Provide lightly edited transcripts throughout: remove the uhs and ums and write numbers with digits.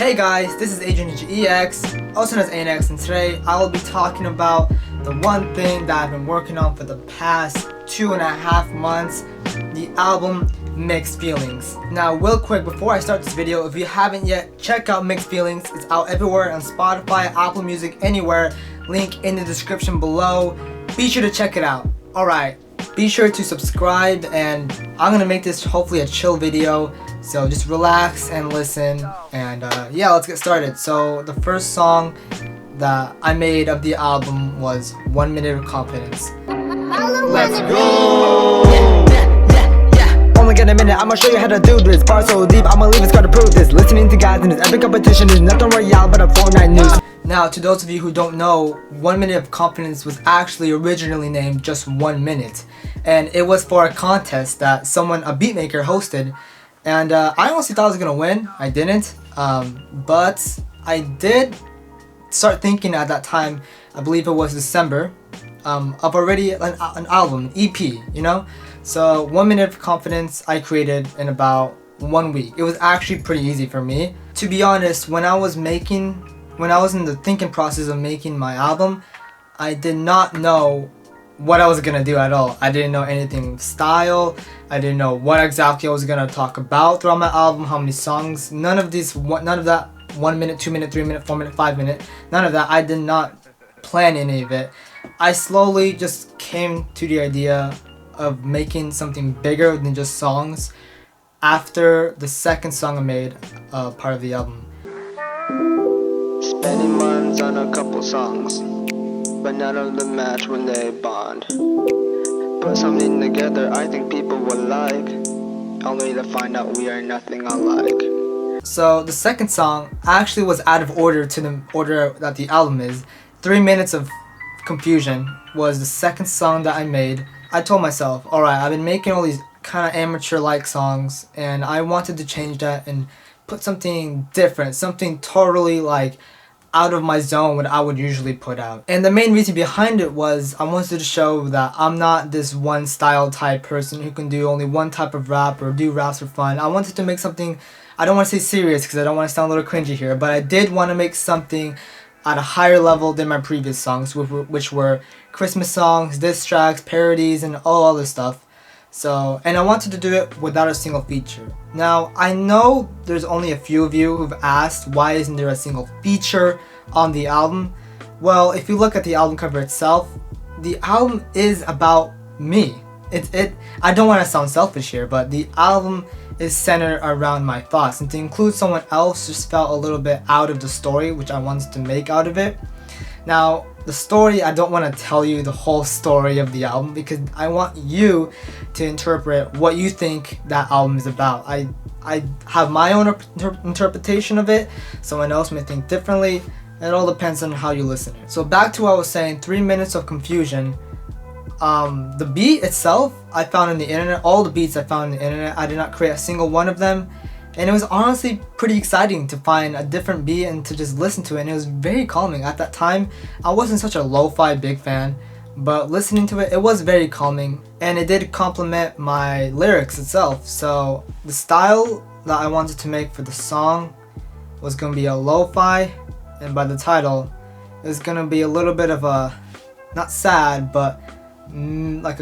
Hey guys, this is AdreanNinjaEX, also known as anex, and today I will be talking about the one thing that I've been working on for the past 2.5 months, the album Mixed Feelings. Now real quick, before I start this video, if you haven't yet, check out Mixed Feelings. It's out everywhere on Spotify, Apple Music, anywhere. Link in the description below. Be sure to check it out. Alright, be sure to subscribe, and I'm gonna make this hopefully a chill video. So just relax and listen, and yeah, let's get started. So the first song that I made of the album was 1 Minute of Confidence. Let's go! Yeah. Only get a minute, I'ma show you how to do this. Bar so deep, I'ma leave a scar to prove this. Listening to guys in this epic competition is nothing royale but a Fortnite news. Now, to those of you who don't know, 1 Minute of Confidence was actually originally named just 1 minute. And it was for a contest that a beatmaker hosted. And I honestly thought I was gonna win. I didn't, but I did start thinking at that time, I believe it was December, of already an album, an EP, you know? So 1 Minute of Confidence I created in about 1 week. It was actually pretty easy for me. To be honest, when I was in the thinking process of making my album, I did not know what I was gonna do at all. I didn't know anything style. I didn't know what exactly I was gonna talk about throughout my album, how many songs, none of that 1 minute, 2 minute, 3 minute, 4 minute, 5 minute, none of that. I did not plan any of it. I slowly just came to the idea of making something bigger than just songs after the second song I made, part of the album. Spending months on a couple songs, but none of them match when they bond. Put something together I think people will like, only to find out we are nothing alike. So the second song actually was out of order to the order that the album is. 3 Minutes of Confusion was the second song that I made. I told myself, alright, I've been making all these kind of amateur-like songs, and I wanted to change that and put something different, something totally like out of my zone what I would usually put out. And the main reason behind it was I wanted to show that I'm not this one style type person who can do only one type of rap or do raps for fun. I wanted to make something, I don't want to say serious because I don't want to sound a little cringy here, but I did want to make something at a higher level than my previous songs, which were Christmas songs, diss tracks, parodies, and all other stuff. So, and I wanted to do it without a single feature. Now, I know there's only a few of you who've asked why isn't there a single feature on the album. Well, if you look at the album cover itself, the album is about me. I don't want to sound selfish here, but the album is centered around my thoughts, and to include someone else just felt a little bit out of the story which I wanted to make out of it. Now, the story, I don't want to tell you the whole story of the album because I want you to interpret what you think that album is about. I have my own interpretation of it. Someone else may think differently. It all depends on how you listen to it. So back to what I was saying, 3 Minutes of Confusion. The beat itself, I found on the internet. All the beats I found on the internet. I did not create a single one of them. And it was honestly pretty exciting to find a different beat and to just listen to it, and it was very calming. At that time, I wasn't such a lo-fi big fan, but listening to it was very calming, and it did complement my lyrics itself. So the style that I wanted to make for the song was going to be a lo-fi, and by the title, it was going to be a little bit of a, not sad, but like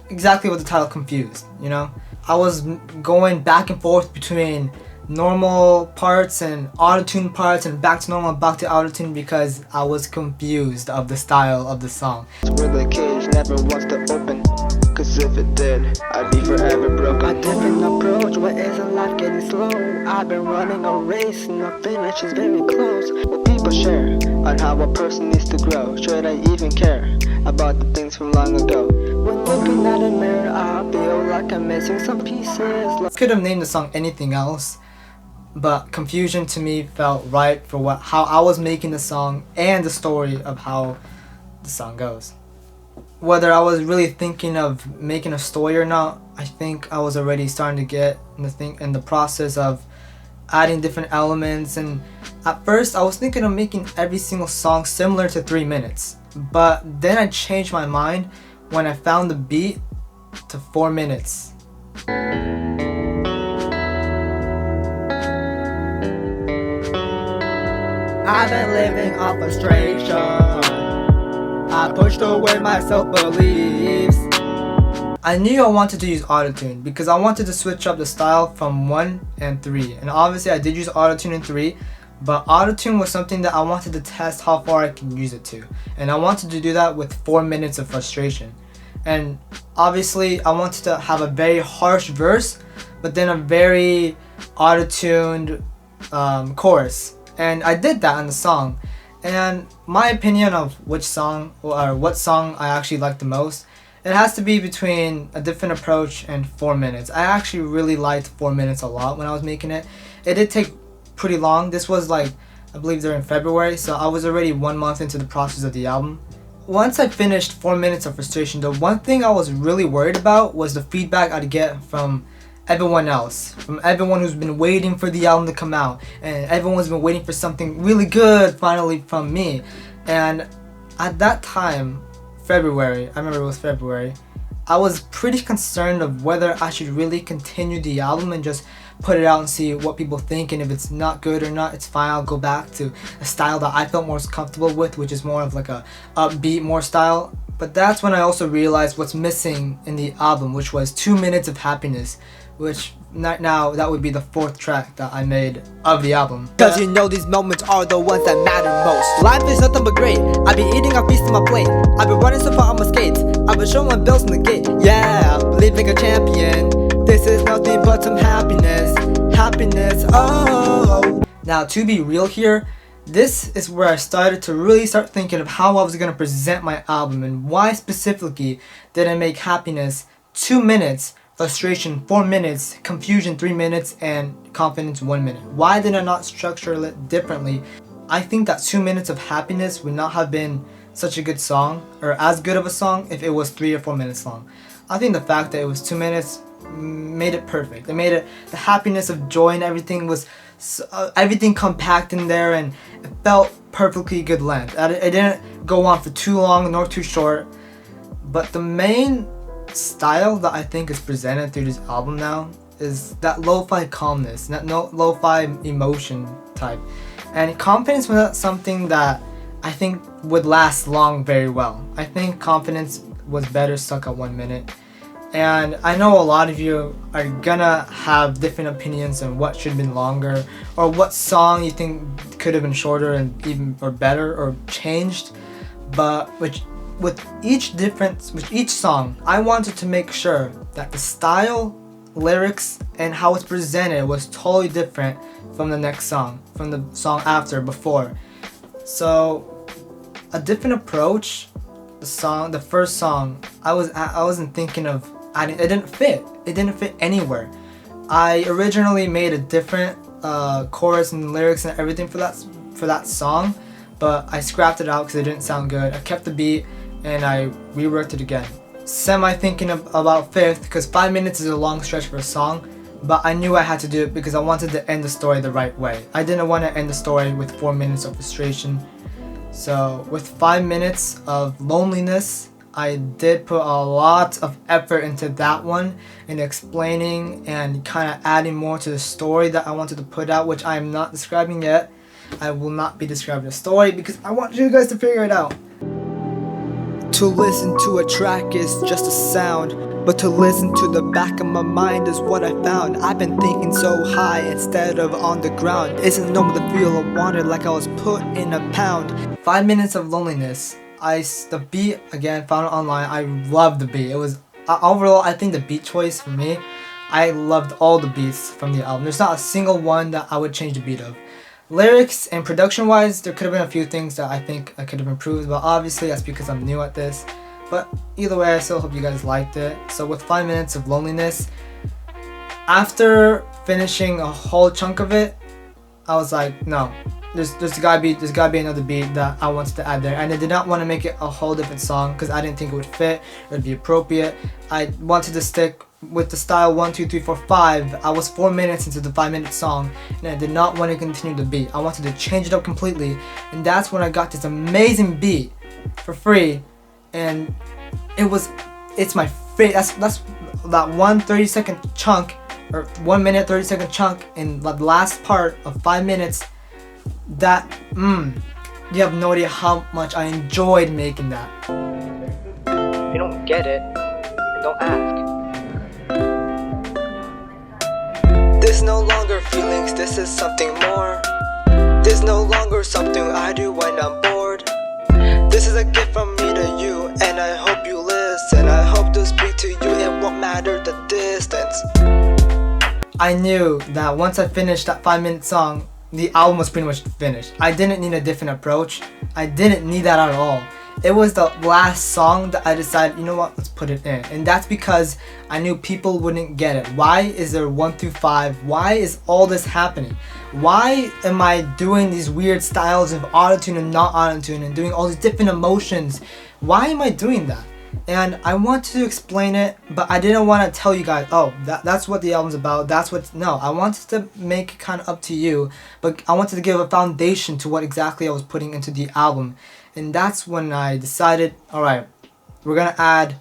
exactly what the title confused, you know? I was going back and forth between normal parts and Autotune parts and back to normal, back to Autotune because I was confused of the style of the song. Where the cage never wants to open, cause if it did, I'd be forever broken. A different approach, what isn't life getting slow? I've been running a race and the finish is very close. What people share on how a person needs to grow. Should I even care about the things from long ago? When looking at a mirror, I feel like I'm missing some pieces. Could have named the song anything else, but Confusion to me felt right for how I was making the song and the story of how the song goes. Whether I was really thinking of making a story or not, I think I was already starting to get in the process of adding different elements, and at first I was thinking of making every single song similar to 3 minutes, but then I changed my mind when I found the beat to 4 minutes. I've been living off frustration. I pushed away my self-beliefs. I knew I wanted to use Autotune because I wanted to switch up the style from 1 and 3. And obviously I did use Autotune in 3, but Autotune was something that I wanted to test how far I can use it to. And I wanted to do that with 4 minutes of frustration. And obviously I wanted to have a very harsh verse, but then a very auto-tuned chorus. And I did that on the song. And my opinion of which song or what song I actually like the most, it has to be between A Different Approach and 4 minutes. I actually really liked 4 minutes a lot when I was making it. It did take pretty long. This was like, I believe during February, so I was already 1 month into the process of the album. Once I finished 4 minutes of frustration, the one thing I was really worried about was the feedback I'd get from everyone else, from everyone who's been waiting for the album to come out, and everyone's been waiting for something really good finally from me. And at that time, February, I remember it was February, I was pretty concerned of whether I should really continue the album and just put it out and see what people think, and if it's not good or not, it's fine, I'll go back to a style that I felt most comfortable with, which is more of like a upbeat more style. But that's when I also realized what's missing in the album, which was 2 minutes of happiness, which now that would be the 4th track that I made of the album. Cause you know these moments are the ones that matter most. Life is nothing but great. I be eating a feast on my plate. I been running so far on my skates. I been showing my bills in the gate. Yeah, living a champion. This is nothing but some happiness. Happiness, oh. Now to be real here, this is where I started to really start thinking of how I was going to present my album and why specifically did I make happiness 2 minutes, frustration 4 minutes, confusion 3 minutes, and confidence 1 minute. Why did I not structure it differently? I think that 2 minutes of happiness would not have been such a good song, or as good of a song, if it was 3 or 4 minutes long. I think the fact that it was 2 minutes made it perfect. It made it, the happiness of joy and everything was everything compact in there, and it felt perfectly good length. It didn't go on for too long nor too short. But the main style that I think is presented through this album now is that lo-fi calmness, that lo-fi emotion type. And confidence was not something that I think would last long very well. I think confidence was better stuck at 1 minute. And I know a lot of you are gonna have different opinions on what should have been longer, or what song you think could have been shorter and even or better or changed. But with each song, I wanted to make sure that the style, lyrics, and how it's presented was totally different from the next song, from the song after, before. So, A Different Approach, the first song, I wasn't thinking of adding. It didn't fit. It didn't fit anywhere. I originally made a different chorus and lyrics and everything for that song, but I scrapped it out because it didn't sound good. I kept the beat and I reworked it again. Semi-thinking about 5th, because 5 minutes is a long stretch for a song, but I knew I had to do it because I wanted to end the story the right way. I didn't want to end the story with 4 minutes of frustration. So with 5 minutes of loneliness, I did put a lot of effort into that one, in explaining and kind of adding more to the story that I wanted to put out, which I am not describing yet. I will not be describing the story because I want you guys to figure it out. To listen to a track is just a sound, but to listen to the back of my mind is what I found. I've been thinking so high instead of on the ground. Isn't normal to feel I wanted like I was put in a pound. 5 minutes of loneliness. The beat, again, found it online. I loved the beat. It was overall, I think the beat choice for me, I loved all the beats from the album. There's not a single one that I would change the beat of. Lyrics and production wise, there could have been a few things that I think I could have improved, but obviously that's because I'm new at this. But either way, I still hope you guys liked it. So with 5 minutes of loneliness, after finishing a whole chunk of it, I was like, no, there's gotta be another beat that I wanted to add there, and I did not want to make it a whole different song because I didn't think it would fit or it'd be appropriate. I wanted to stick with the style 1, 2, 3, 4, 5. I was 4 minutes into the 5 minute song, and I did not want to continue the beat. I wanted to change it up completely, and that's when I got this amazing beat for free, and it's my favorite. That's that 1 30-second chunk, or 1 minute 30-second chunk in the last part of 5 minutes. that, you have no idea how much I enjoyed making that. If you don't get it, then don't ask. This no longer feelings, this is something more. This no longer something I do when I'm bored. This is a gift from me to you, and I hope you listen. I hope to speak to you, it won't matter the distance. I knew that once I finished that 5-minute song, the album was pretty much finished. I didn't need a different approach. I didn't need that at all. It was the last song that I decided, you know what, let's put it in. And that's because I knew people wouldn't get it. Why is there 1 through 5? Why is all this happening? Why am I doing these weird styles of autotune and not autotune and doing all these different emotions? Why am I doing that? And I wanted to explain it, but I didn't want to tell you guys, oh, that's what the album's about, no, I wanted to make it kind of up to you, but I wanted to give a foundation to what exactly I was putting into the album. And that's when I decided, alright, we're gonna add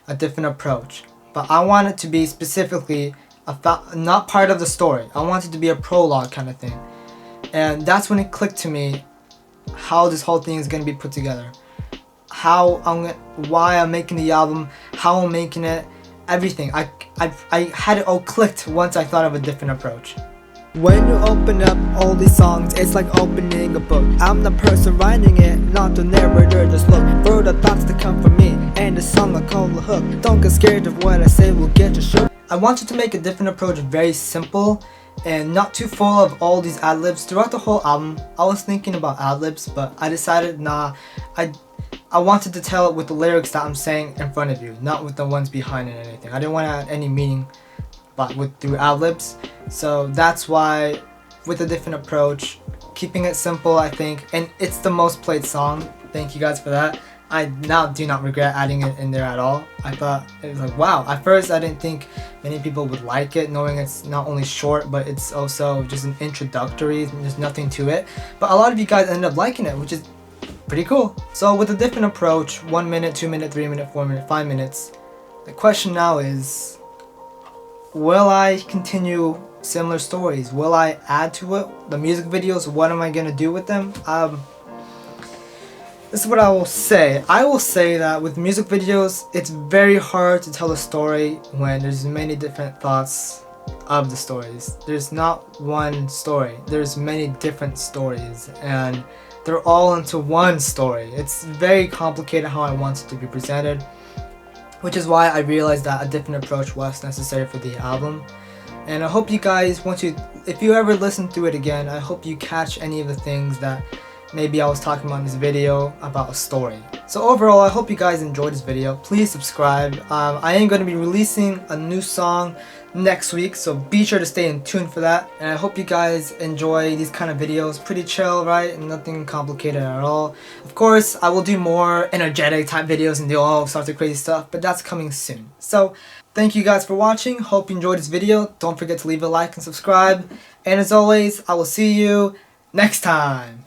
a different approach. But I want it to be specifically not part of the story. I want it to be a prologue kind of thing. And that's when it clicked to me how this whole thing is gonna be put together. Why I'm making the album, how I'm making it, everything. I had it all clicked once I thought of a different approach. When you open up all these songs, it's like opening a book. I'm the person writing it, not the narrator. Just look for the thoughts that come from me, and the song I call the hook. Don't get scared of what I say, will get you shook. I wanted to make a different approach very simple and not too full of all these ad-libs. Throughout the whole album, I was thinking about ad-libs, but I decided, nah, I wanted to tell it with the lyrics that I'm saying in front of you, not with the ones behind it or anything. I didn't want to add any meaning through ad-libs. So that's why, with a different approach, keeping it simple, I think, and it's the most played song. Thank you guys for that. I now do not regret adding it in there at all. I thought, it was like, wow. At first I didn't think many people would like it, knowing it's not only short, but it's also just an introductory, there's nothing to it. But a lot of you guys ended up liking it, which is pretty cool. So with a different approach, 1 minute, 2 minute, 3 minute, 4 minute, 5 minutes, the question now is, will I continue similar stories? Will I add to it? The music videos, what am I gonna do with them? This is what I will say. I will say that with music videos, it's very hard to tell a story when there's many different thoughts of the stories. There's not one story. There's many different stories, and they're all into one story. It's very complicated how I want it to be presented, which is why I realized that a different approach was necessary for the album. And I hope you guys, if you ever listen through it again, I hope you catch any of the things that maybe I was talking about in this video about a story. So overall, I hope you guys enjoyed this video. Please subscribe. I am going to be releasing a new song next week, so be sure to stay in tune for that. And I hope you guys enjoy these kind of videos. Pretty chill, right? And nothing complicated at all. Of course, I will do more energetic type videos and do all sorts of crazy stuff, but that's coming soon. So thank you guys for watching. Hope you enjoyed this video. Don't forget to leave a like and subscribe. And as always, I will see you next time.